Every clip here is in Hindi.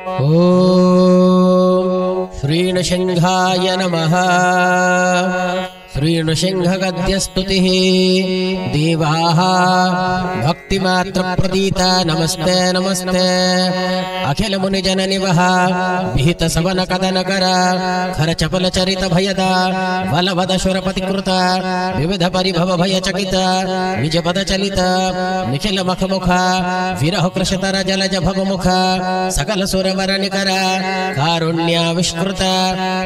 ॐ श्रीनृसिंहाय नमः। श्रीनृसिंहगद्यस्तुतिः देवाः भक्तिमात्रप्रतीता नमस्ते नमस्ते। अखिल मुनिजननिवः विहित सवन कदनकर खर चपल चरित भयदा बलवद शुरपतिकृत विविध परिभव भयचकित निज पद चलित निखिल मखमुख विरह कृशतर जलज भवमुख सकल सुरवर निकर कारुण्याविष्कृत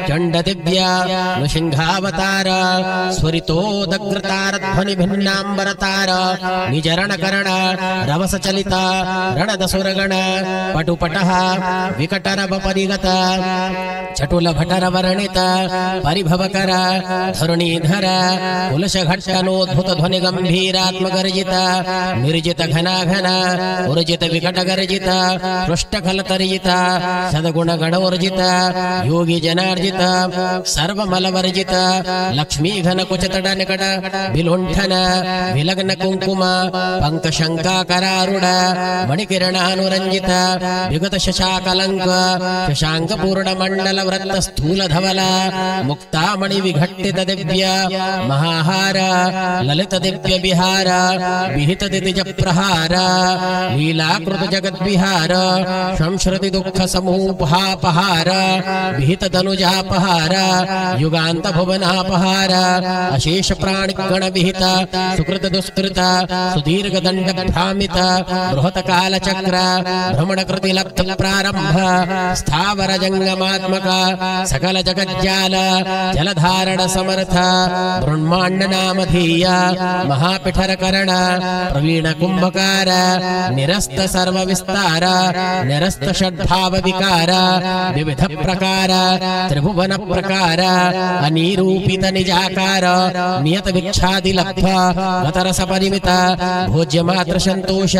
चंड दिव्य नृसिंहावतार स्वरितोदग्रतार ध्वनि भिन्नांबरतार निजरण करण रवस चलित रणद सुरगण पटुपटः विकटरव परिगत चटुल भटर वर्णित परिभवकर धरुणीधर कुलश घट्टनोद्भुत ध्वनि गंभीरात्मगर्जित निर्जित घना घन उर्जित विकट गर्जित पृष्ठ खल तर्जित सदगुण गणोर्जित योगी जनार्जित सर्वमल वर्जित लक्ष्मी घन कुच तट निकट विलुंठन विलग्न कुंकुम पंक शंका करारुण मणिकिरणानुरंजित विगत शशाकलंक शशांक पूर्ण मंडल वृत्त स्थूल धवल मुक्तामणि विघट्टित दिव्य महाहार ललित दिव्य विहार विहित दितिज प्रहार लीलाकृत जगत विहार संश्रुति दुख समूपहापहार विहित तनुजापहार युगांत भुवनापहार अशेष प्राणि गण विहित सुकृत दुष्कृत सुदीर्घ दंड भ्रामित बृहत काल चक्र भ्रमण कृति लब्ध प्रारंभ स्थावर जंगमात्मक सकल जगज्जाल जलधारण समर्थ ब्रह्मांड नामधेय महापिठर करण प्रवीण कुंभकार निरस्त सर्व विस्तार निरस्त षड्भाव विकार विविध प्रकार त्रिभुवन प्रकार अनिरूपित निजाकार नियत भिक्षादि लब्ध गतरस परिमित भोज्य मात्र संतोष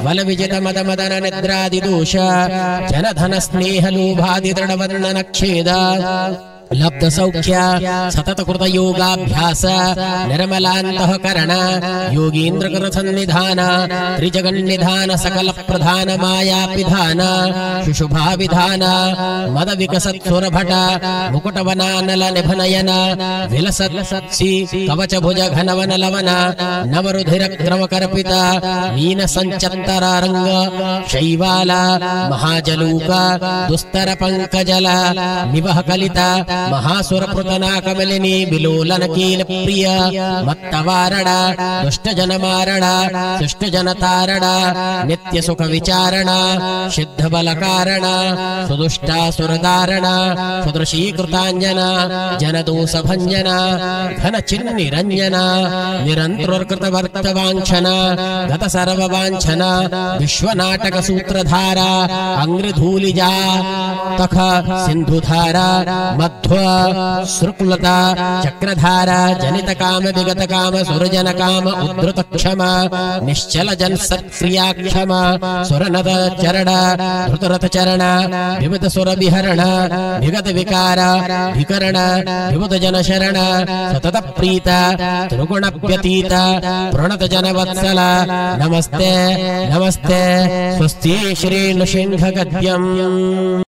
बल विजित मद मदन निद्रादि दोष जन धन स्नेह लोभादि दृढ़ वर्णन क्षेद लब्ध सौख्य सतत कृत योगाभ्यास निर्मलान्तःकरण योगीन्द्र कृत सन्निधान त्रिजगन् निधान सकल प्रधान माया पिधान शुशुभा विधान मद विकसत् सुरभट मुकुट वनानल निभनयन विलसत्सी कवच भुज घनवन लवन नवरुधिर क्रम कर्पित मीन संचत्तरारंग शैवाल महाजलूक दुस्तर पंकजल निवह कलिता महासुर पृतना कमलिनी विलोलन कील प्रिय मत्तवारण दुष्ट जन मारण शिष्ट जन तारण नित्य सुख विचारण सिद्ध बल कारण सुदुष्टा सुरदारण सुदृशी कृतांजन जन दोष भंजन घन चिन्नि रंजन निरंतर कृत वर्त वांछन गत सर्व वांछन विश्वनाटक सूत्रधारा अंग्रधूलिजा तख सिंधुधारा मध्व श्रुकुलता चक्रधारा जनित काम विगत काम सुरजन काम उद्धृत क्षम निश्चल जन सत्क्रिया क्षम सुरनद चरण धृतरथ चरण विविध सुर विहरण विगत विकार विकरण विविध जन शरण सतत प्रीत त्रिगुण व्यतीत प्रणत जन वत्सल नमस्ते नमस्ते स्वस्ति श्री नृसिंह गद्यम्।